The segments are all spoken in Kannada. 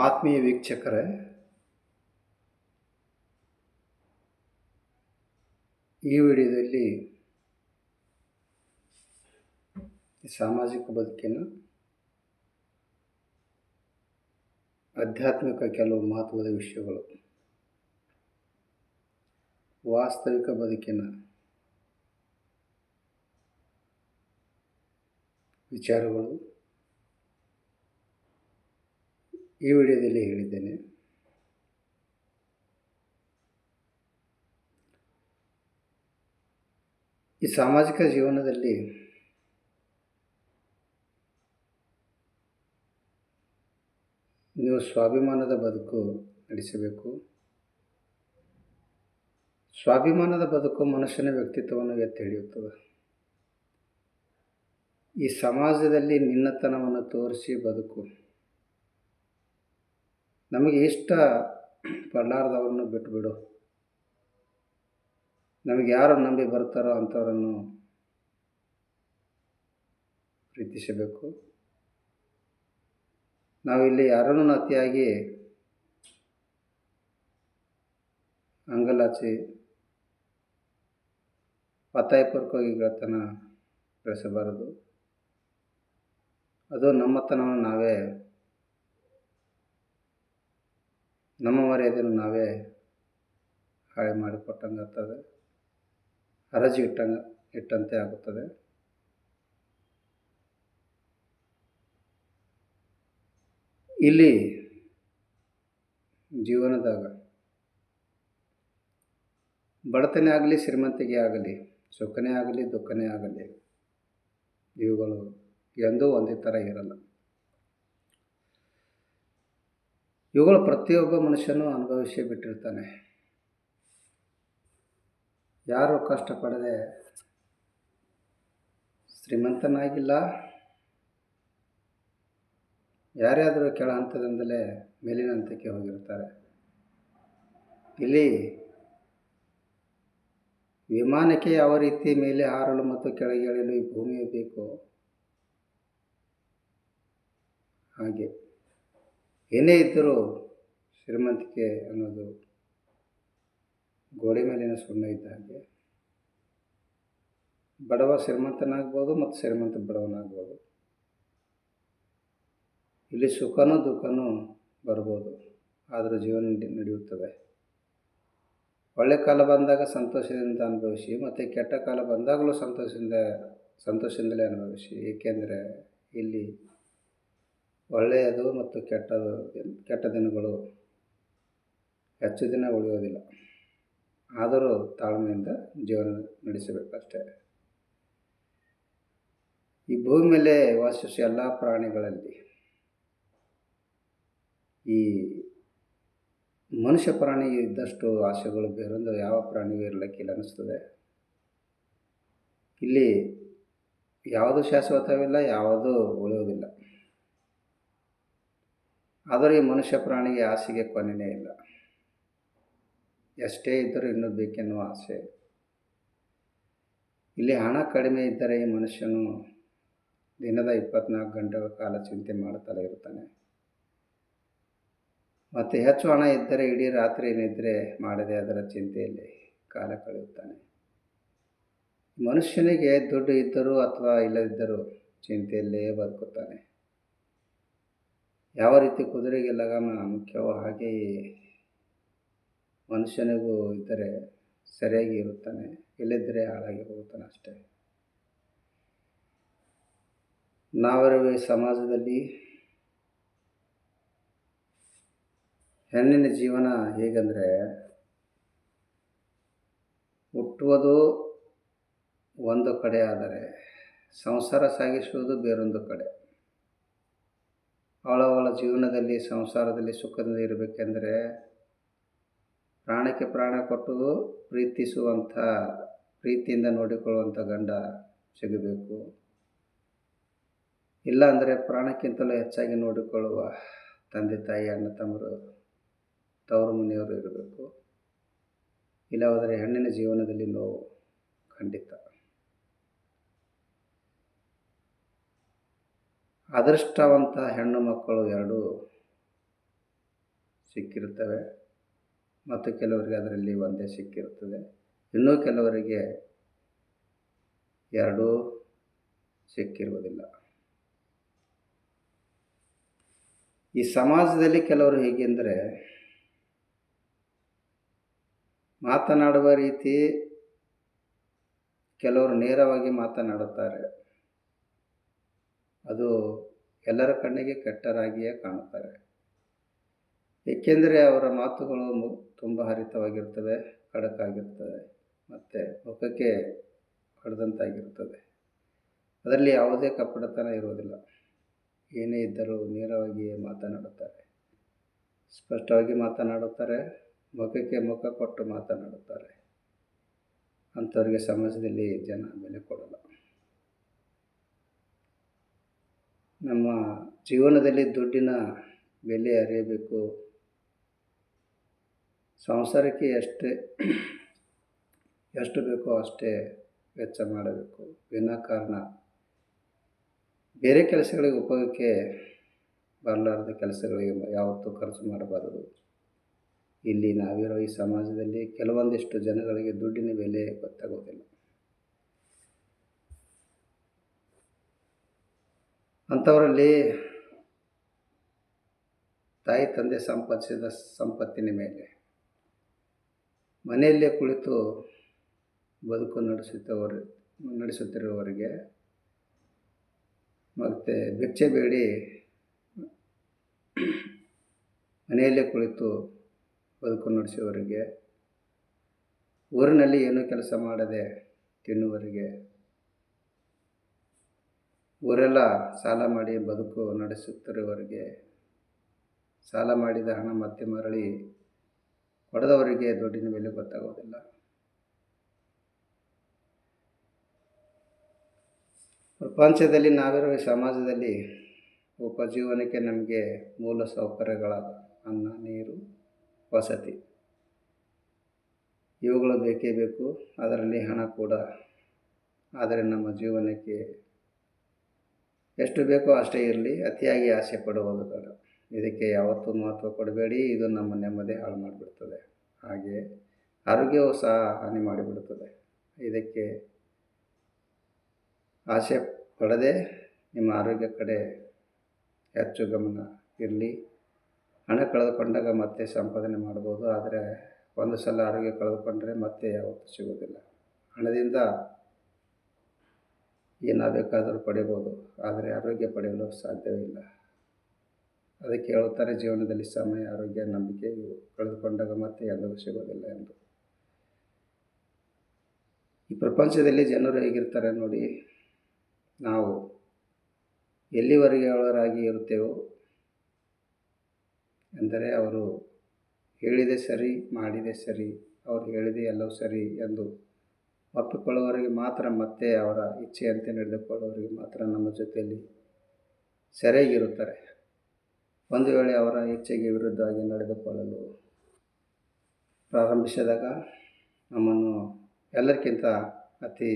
ಆತ್ಮೀಯ ವೀಕ್ಷಕರೇ, ಈ ವಿಡಿಯೋದಲ್ಲಿ ಸಾಮಾಜಿಕ ಬದುಕಿನ ಆಧ್ಯಾತ್ಮಿಕ ಕೆಲವು ಮಹತ್ವದ ವಿಷಯಗಳು, ವಾಸ್ತವಿಕ ಬದುಕಿನ ವಿಚಾರಗಳು ಈ ವಿಡಿಯೋದಲ್ಲಿ ಹೇಳಿದ್ದೇನೆ. ಈ ಸಾಮಾಜಿಕ ಜೀವನದಲ್ಲಿ ನೀವು ಸ್ವಾಭಿಮಾನದ ಬದುಕು ನಡೆಸಬೇಕು. ಸ್ವಾಭಿಮಾನದ ಬದುಕು ಮನುಷ್ಯನ ವ್ಯಕ್ತಿತ್ವವನ್ನು ಎತ್ತಿ ಹಿಡಿಯುತ್ತದೆ. ಈ ಸಮಾಜದಲ್ಲಿ ನಿನ್ನತನವನ್ನು ತೋರಿಸಿ ಬದುಕು. ನಮಗೆ ಇಷ್ಟ ಪಡಲಾರ್ದವ್ರನ್ನು ಬಿಟ್ಟುಬಿಡು. ನಮಗೆ ಯಾರು ನಂಬಿ ಬರ್ತಾರೋ ಅಂಥವರನ್ನು ಪ್ರೀತಿಸಬೇಕು. ನಾವಿಲ್ಲಿ ಯಾರನ್ನು ಅತಿಯಾಗಿ ಅಂಗಲಾಚಿ ಒತ್ತಾಯಪೂರ್ವಕವಾಗಿ ಗೆಳೆತನ ಬೆಳೆಸಬಾರದು. ಅದು ನಮ್ಮತನವನ್ನು ನಾವೇ, ನಮ್ಮ ಮರ್ಯಾದೆಯನ್ನು ನಾವೇ ಹಾಳೆ ಮಾಡಿಕೊಟ್ಟಂಗೆ ಆಗ್ತದೆ, ಹರಜಿ ಇಟ್ಟಂತೆ ಆಗುತ್ತದೆ. ಇಲ್ಲಿ ಜೀವನದಾಗ ಬಡತನ ಆಗಲಿ, ಶ್ರೀಮಂತಿಗೆ ಆಗಲಿ, ಸುಖನೇ ಆಗಲಿ, ದುಃಖನೇ ಆಗಲಿ, ಇವುಗಳು ಎಂದೂ ಒಂದೇ ಥರ ಇರಲ್ಲ. ಇವುಗಳು ಪ್ರತಿಯೊಬ್ಬ ಮನುಷ್ಯನೂ ಅನುಭವಿಸಿ ಬಿಟ್ಟಿರ್ತಾನೆ. ಯಾರು ಕಷ್ಟಪಡದೆ ಶ್ರೀಮಂತನಾಗಿಲ್ಲ, ಯಾರ್ಯಾದರೂ ಕೆಳ ಹಂತದಿಂದಲೇ ಮೇಲಿನ ಹಂತಕ್ಕೆ ಹೋಗಿರ್ತಾರೆ. ಇಲ್ಲಿ ವಿಮಾನಕ್ಕೆ ಯಾವ ರೀತಿ ಮೇಲೆ ಹಾರಲು ಮತ್ತು ಕೆಳಗೆ ಇಳಿಯಲು ಈ ಭೂಮಿಯೇ ಬೇಕು, ಹಾಗೆ ಏನೇ ಇದ್ದರೂ ಶ್ರೀಮಂತಿಕೆ ಅನ್ನೋದು ಗೋಡೆ ಮೇಲಿನ ಸುಣ್ಣ ಇದ್ದ ಹಾಗೆ. ಬಡವ ಶ್ರೀಮಂತನಾಗ್ಬೋದು ಮತ್ತು ಶ್ರೀಮಂತ ಬಡವನಾಗ್ಬೋದು. ಇಲ್ಲಿ ಸುಖನೂ ದುಃಖನೂ ಬರ್ಬೋದು, ಆದರೂ ಜೀವನ ನಡೆಯುತ್ತದೆ. ಒಳ್ಳೆ ಕಾಲ ಬಂದಾಗ ಸಂತೋಷದಿಂದ ಅನುಭವಿಸಿ, ಮತ್ತು ಕೆಟ್ಟ ಕಾಲ ಬಂದಾಗಲೂ ಸಂತೋಷದಿಂದಲೇ ಅನುಭವಿಸಿ. ಏಕೆಂದರೆ ಇಲ್ಲಿ ಒಳ್ಳೆಯದು ಮತ್ತು ಕೆಟ್ಟ ದಿನಗಳು ಹೆಚ್ಚು ದಿನ ಉಳಿಯೋದಿಲ್ಲ. ಆದರೂ ತಾಳ್ಮೆಯಿಂದ ಜೀವನ ನಡೆಸಬೇಕಷ್ಟೇ. ಈ ಭೂಮಿ ಮೇಲೆ ವಾಸಿಸುವ ಎಲ್ಲ ಪ್ರಾಣಿಗಳಲ್ಲಿ ಈ ಮನುಷ್ಯ ಪ್ರಾಣಿಗೆ ಇದ್ದಷ್ಟು ಆಸೆಗಳು ಬೇರೊಂದು ಯಾವ ಪ್ರಾಣಿಗೂ ಇರಲಿಕ್ಕಿಲ್ಲ ಅನ್ನಿಸ್ತದೆ. ಇಲ್ಲಿ ಯಾವುದು ಶಾಶ್ವತವಿಲ್ಲ, ಯಾವುದೂ ಉಳಿಯೋದಿಲ್ಲ. ಆದರೆ ಈ ಮನುಷ್ಯ ಪ್ರಾಣಿಗೆ ಆಸೆಗೆ ಕೊನೆಯೇ ಇಲ್ಲ. ಎಷ್ಟೇ ಇದ್ದರೂ ಇನ್ನೂ ಬೇಕೆನ್ನುವ ಆಸೆ. ಇಲ್ಲಿ ಹಣ ಕಡಿಮೆ ಇದ್ದರೆ ಈ ಮನುಷ್ಯನು ದಿನದ 24 ಗಂಟೆಗಳ ಕಾಲ ಚಿಂತೆ ಮಾಡುತ್ತಲೇ ಇರ್ತಾನೆ. ಮತ್ತು ಹೆಚ್ಚು ಹಣ ಇದ್ದರೆ ಇಡೀ ರಾತ್ರಿ ನಿದ್ರೆ ಮಾಡದೆ ಅದರ ಚಿಂತೆಯಲ್ಲಿ ಕಾಲ ಕಳೆಯುತ್ತಾನೆ. ಮನುಷ್ಯನಿಗೆ ದುಡ್ಡು ಇದ್ದರೂ ಅಥವಾ ಇಲ್ಲದಿದ್ದರೂ ಚಿಂತೆಯಲ್ಲೇ ಬದುಕುತ್ತಾನೆ. ಯಾವ ರೀತಿ ಕುದುರೆಗೆ ಲಗಾಮ ಮುಖ್ಯವೋ ಹಾಗೆಯೇ ಮನುಷ್ಯನಿಗೂ ಇದ್ದರೆ ಸರಿಯಾಗಿ ಇರುತ್ತಾನೆ, ಇಲ್ಲದಿದ್ದರೆ ಹಾಳಾಗಿ ಹೋಗುತ್ತಾನೆ ಅಷ್ಟೇ. ನಾವಿರುವ ಸಮಾಜದಲ್ಲಿ ಹೆಣ್ಣಿನ ಜೀವನ ಹೇಗೆಂದರೆ, ಹುಟ್ಟುವುದು ಒಂದು ಕಡೆ ಆದರೆ ಸಂಸಾರ ಸಾಗಿಸುವುದು ಬೇರೊಂದು ಕಡೆ. ಅವಳ ಜೀವನದಲ್ಲಿ ಸಂಸಾರದಲ್ಲಿ ಸುಖದಿಂದ ಇರಬೇಕೆಂದರೆ ಪ್ರಾಣಕ್ಕೆ ಪ್ರಾಣ ಕೊಟ್ಟು ಪ್ರೀತಿಯಿಂದ ನೋಡಿಕೊಳ್ಳುವಂಥ ಗಂಡ ಸಿಗಬೇಕು. ಇಲ್ಲ ಅಂದರೆ ಪ್ರಾಣಕ್ಕಿಂತಲೂ ಹೆಚ್ಚಾಗಿ ನೋಡಿಕೊಳ್ಳುವ ತಂದೆ ತಾಯಿ, ಅಣ್ಣ ತಮ್ಮರು, ತವರು ಮನೆಯವರು ಇರಬೇಕು. ಇಲ್ಲವಾದರೆ ಹೆಣ್ಣಿನ ಜೀವನದಲ್ಲಿ ನೋವು ಖಂಡಿತ. ಅದೃಷ್ಟವಂತ ಹೆಣ್ಣು ಮಕ್ಕಳು ಎರಡೂ ಸಿಕ್ಕಿರುತ್ತವೆ ಮತ್ತು ಕೆಲವರಿಗೆ ಅದರಲ್ಲಿ ಒಂದೇ ಸಿಕ್ಕಿರುತ್ತದೆ. ಇನ್ನೂ ಕೆಲವರಿಗೆ ಎರಡೂ ಸಿಕ್ಕಿರುವುದಿಲ್ಲ. ಈ ಸಮಾಜದಲ್ಲಿ ಕೆಲವರು ಹೇಗೆಂದರೆ, ಮಾತನಾಡುವ ರೀತಿ ಕೆಲವರು ನೇರವಾಗಿ ಮಾತನಾಡುತ್ತಾರೆ. ಅದು ಎಲ್ಲರ ಕಣ್ಣಿಗೆ ಕೆಟ್ಟರಾಗಿಯೇ ಕಾಣುತ್ತಾರೆ. ಏಕೆಂದರೆ ಅವರ ಮಾತುಗಳು ತುಂಬ ಹರಿತವಾಗಿರ್ತವೆ, ಖಡಕ್ಕಾಗಿರ್ತವೆ ಮತ್ತು ಮುಖಕ್ಕೆ ಹೊಡೆದಂತಾಗಿರುತ್ತದೆ. ಅದರಲ್ಲಿ ಯಾವುದೇ ಕಪಟತನ ಇರುವುದಿಲ್ಲ. ಏನೇ ಇದ್ದರೂ ನೇರವಾಗಿಯೇ ಮಾತನಾಡುತ್ತಾರೆ, ಸ್ಪಷ್ಟವಾಗಿ ಮಾತನಾಡುತ್ತಾರೆ, ಮುಖಕ್ಕೆ ಮುಖ ಕೊಟ್ಟು ಮಾತನಾಡುತ್ತಾರೆ. ಅಂಥವರಿಗೆ ಸಮಾಜದಲ್ಲಿ ಜನ ಬೆಲೆ ಕೊಡಲ್ಲ. ನಮ್ಮ ಜೀವನದಲ್ಲಿ ದುಡ್ಡಿನ ಬೆಲೆ ಅರಿಯಬೇಕು. ಸಂಸಾರಕ್ಕೆ ಎಷ್ಟು ಬೇಕೋ ಅಷ್ಟೇ ವೆಚ್ಚ ಮಾಡಬೇಕು. ವಿನಾಕಾರಣ ಬೇರೆ ಕೆಲಸಗಳಿಗೆ ಉಪಯೋಗಕ್ಕೆ ಬರಲಾರದ ಕೆಲಸಗಳಿಗೆ ಯಾವತ್ತೂ ಖರ್ಚು ಮಾಡಬಾರದು. ಇಲ್ಲಿ ನಾವಿರೋ ಈ ಸಮಾಜದಲ್ಲಿ ಕೆಲವೊಂದಿಷ್ಟು ಜನಗಳಿಗೆ ದುಡ್ಡಿನ ಬೆಲೆ ಗೊತ್ತಾಗೋದಿಲ್ಲ. ಅಂಥವರಲ್ಲಿ ತಾಯಿ ತಂದೆ ಸಂಪಾದಿಸಿದ ಸಂಪತ್ತಿನ ಮೇಲೆ ಮನೆಯಲ್ಲೇ ಕುಳಿತು ಬದುಕು ನಡೆಸುತ್ತಿರುವವರಿಗೆ ಮತ್ತು ಭಿಕ್ಷೆ ಬೇಡಿ ಮನೆಯಲ್ಲೇ ಕುಳಿತು ಬದುಕು ನಡೆಸುವವರಿಗೆ, ಊರಿನಲ್ಲಿ ಏನೂ ಕೆಲಸ ಮಾಡದೆ ತಿನ್ನುವವರಿಗೆ, ಊರೆಲ್ಲ ಸಾಲ ಮಾಡಿ ಬದುಕು ನಡೆಸುತ್ತಿರುವವರಿಗೆ, ಸಾಲ ಮಾಡಿದ ಹಣ ಮತ್ತೆ ಮರಳಿ ಕೊಡದವರಿಗೆ ದುಡ್ಡಿನ ಬೆಲೆ ಗೊತ್ತಾಗೋದಿಲ್ಲ. ಪ್ರಪಂಚದಲ್ಲಿ ನಾವಿರುವ ಸಮಾಜದಲ್ಲಿ ಉಪಜೀವನಕ್ಕೆ ನಮಗೆ ಮೂಲ ಸೌಕರ್ಯಗಳಾದ ಅನ್ನ, ನೀರು, ವಸತಿ ಇವುಗಳು ಬೇಕೇ ಬೇಕು. ಅದರಲ್ಲಿ ಹಣ ಕೂಡ. ಆದರೆ ನಮ್ಮ ಜೀವನಕ್ಕೆ ಎಷ್ಟು ಬೇಕೋ ಅಷ್ಟೇ ಇರಲಿ, ಅತಿಯಾಗಿ ಆಸೆ ಪಡುವುದು ಬೇಡ. ಇದಕ್ಕೆ ಯಾವತ್ತೂ ಮಹತ್ವ ಕೊಡಬೇಡಿ. ಇದು ನಮ್ಮ ನೆಮ್ಮದಿ ಹಾಳು ಮಾಡಿಬಿಡ್ತದೆ. ಹಾಗೆ ಆರೋಗ್ಯವೂ ಸಹ ಹಾನಿ ಮಾಡಿಬಿಡುತ್ತದೆ. ಇದಕ್ಕೆ ಆಸೆ ಪಡದೆ ನಿಮ್ಮ ಆರೋಗ್ಯ ಕಡೆ ಹೆಚ್ಚು ಗಮನ ಇರಲಿ. ಹಣ ಕಳೆದುಕೊಂಡಾಗ ಮತ್ತೆ ಸಂಪಾದನೆ ಮಾಡ್ಬೋದು, ಆದರೆ ಒಂದು ಸಲ ಆರೋಗ್ಯ ಕಳೆದುಕೊಂಡ್ರೆ ಮತ್ತೆ ಯಾವತ್ತೂ ಸಿಗೋದಿಲ್ಲ. ಹಣದಿಂದ ಏನಾಗಬೇಕಾದರೂ ಪಡಿಬೋದು, ಆದರೆ ಆರೋಗ್ಯ ಪಡೆಯಲು ಸಾಧ್ಯವೇ ಇಲ್ಲ. ಅದಕ್ಕೆ ಹೇಳುತ್ತಾರೆ, ಜೀವನದಲ್ಲಿ ಸಮಯ, ಆರೋಗ್ಯ, ನಂಬಿಕೆ ಇವು ಕಳೆದುಕೊಂಡಾಗ ಮತ್ತೆ ಎಲ್ಲವೂ ಸಿಗೋದಿಲ್ಲ ಎಂದು. ಈ ಪ್ರಪಂಚದಲ್ಲಿ ಜನರು ಹೇಗಿರ್ತಾರೆ ನೋಡಿ. ನಾವು ಎಲ್ಲಿವರೆಗೆ ಅವರಾಗಿ ಇರುತ್ತೇವೋ ಎಂದರೆ ಅವರು ಹೇಳಿದೆ ಸರಿ, ಮಾಡಿದೆ ಸರಿ, ಅವರು ಹೇಳಿದೆ ಎಲ್ಲವೂ ಸರಿ ಎಂದು ಒಪ್ಪಿಕೊಳ್ಳುವವರಿಗೆ ಮಾತ್ರ, ಮತ್ತೆ ಅವರ ಇಚ್ಛೆಯಂತೆ ನಡೆದುಕೊಳ್ಳುವವರಿಗೆ ಮಾತ್ರ ನಮ್ಮ ಜೊತೆಯಲ್ಲಿ ಸರಿಯಾಗಿರುತ್ತಾರೆ. ಒಂದು ವೇಳೆ ಅವರ ಇಚ್ಛೆಗೆ ವಿರುದ್ಧವಾಗಿ ನಡೆದುಕೊಳ್ಳಲು ಪ್ರಾರಂಭಿಸಿದಾಗ ನಮ್ಮನ್ನು ಎಲ್ಲರಿಗಿಂತ ಅತಿ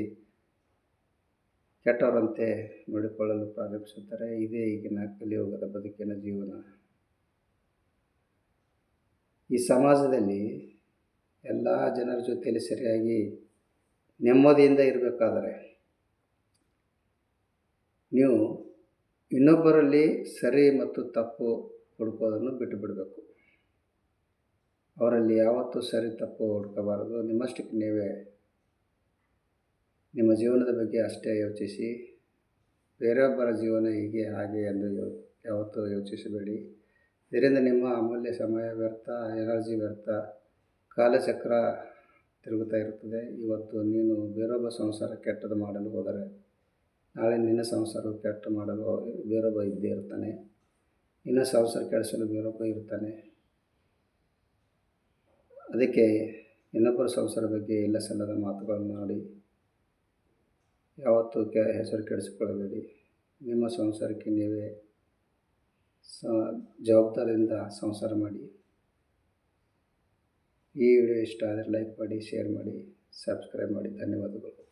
ಕೆಟ್ಟವರಂತೆ ನೋಡಿಕೊಳ್ಳಲು ಪ್ರಾರಂಭಿಸುತ್ತಾರೆ. ಇದೇ ಈಗಿನ ಕಲಿಯುಗದ ಬದುಕಿನ ಜೀವನ. ಈ ಸಮಾಜದಲ್ಲಿ ಎಲ್ಲ ಜನರ ಜೊತೆಯಲ್ಲಿ ಸರಿಯಾಗಿ ನೆಮ್ಮದಿಯಿಂದ ಇರಬೇಕಾದರೆ ನೀವು ಇನ್ನೊಬ್ಬರಲ್ಲಿ ಸರಿ ಮತ್ತು ತಪ್ಪು ಹುಡುಕೋದನ್ನು ಬಿಟ್ಟು ಬಿಡಬೇಕು. ಅವರಲ್ಲಿ ಯಾವತ್ತೂ ಸರಿ ತಪ್ಪು ಹುಡುಕಬಾರದು. ನಿಮ್ಮಷ್ಟಕ್ಕೆ ನೀವೇ ನಿಮ್ಮ ಜೀವನದ ಬಗ್ಗೆ ಅಷ್ಟೇ ಯೋಚಿಸಿ. ಬೇರೊಬ್ಬರ ಜೀವನ ಹೀಗೆ ಹಾಗೆ ಎಂದು ಯಾವತ್ತೂ ಯೋಚಿಸಬೇಡಿ. ಇದರಿಂದ ನಿಮ್ಮ ಅಮೂಲ್ಯ ಸಮಯ ವ್ಯರ್ಥ, ಎನರ್ಜಿ ವ್ಯರ್ಥ, ಕಾಲಚಕ್ರ ತಿರುಗುತ್ತಾ ಇರುತ್ತದೆ. ಇವತ್ತು ನೀನು ಬೇರೊಬ್ಬ ಸಂಸಾರ ಕೆಟ್ಟದ್ದು ಮಾಡಲು ಹೋದರೆ ನಾಳೆ ನಿನ್ನ ಸಂಸಾರವು ಕೆಟ್ಟ ಮಾಡಲು ಬೇರೊಬ್ಬ ಇದ್ದೇ ಇರ್ತಾನೆ. ನಿನ್ನ ಸಂಸಾರ ಕೆಡಿಸಲು ಬೇರೊಬ್ಬ ಇರ್ತಾನೆ. ಅದಕ್ಕೆ ಇನ್ನೊಬ್ಬರ ಸಂಸಾರ ಬಗ್ಗೆ ಇಲ್ಲ ಸಲ್ಲದ ಮಾತುಗಳನ್ನು ಮಾಡಿ ಯಾವತ್ತೂ ಹೆಸರು ಕೆಡಿಸಿಕೊಳ್ಳಬೇಡಿ. ನಿಮ್ಮ ಸಂಸಾರಕ್ಕೆ ನೀವೇ ಜವಾಬ್ದಾರಿಯಿಂದ ಸಂಸಾರ ಮಾಡಿ. ಈ ವಿಡಿಯೋ ಇಷ್ಟ ಆದರೆ ಲೈಕ್ ಮಾಡಿ, ಶೇರ್ ಮಾಡಿ, ಸಬ್ಸ್ಕ್ರೈಬ್ ಮಾಡಿ. ಧನ್ಯವಾದಗಳು.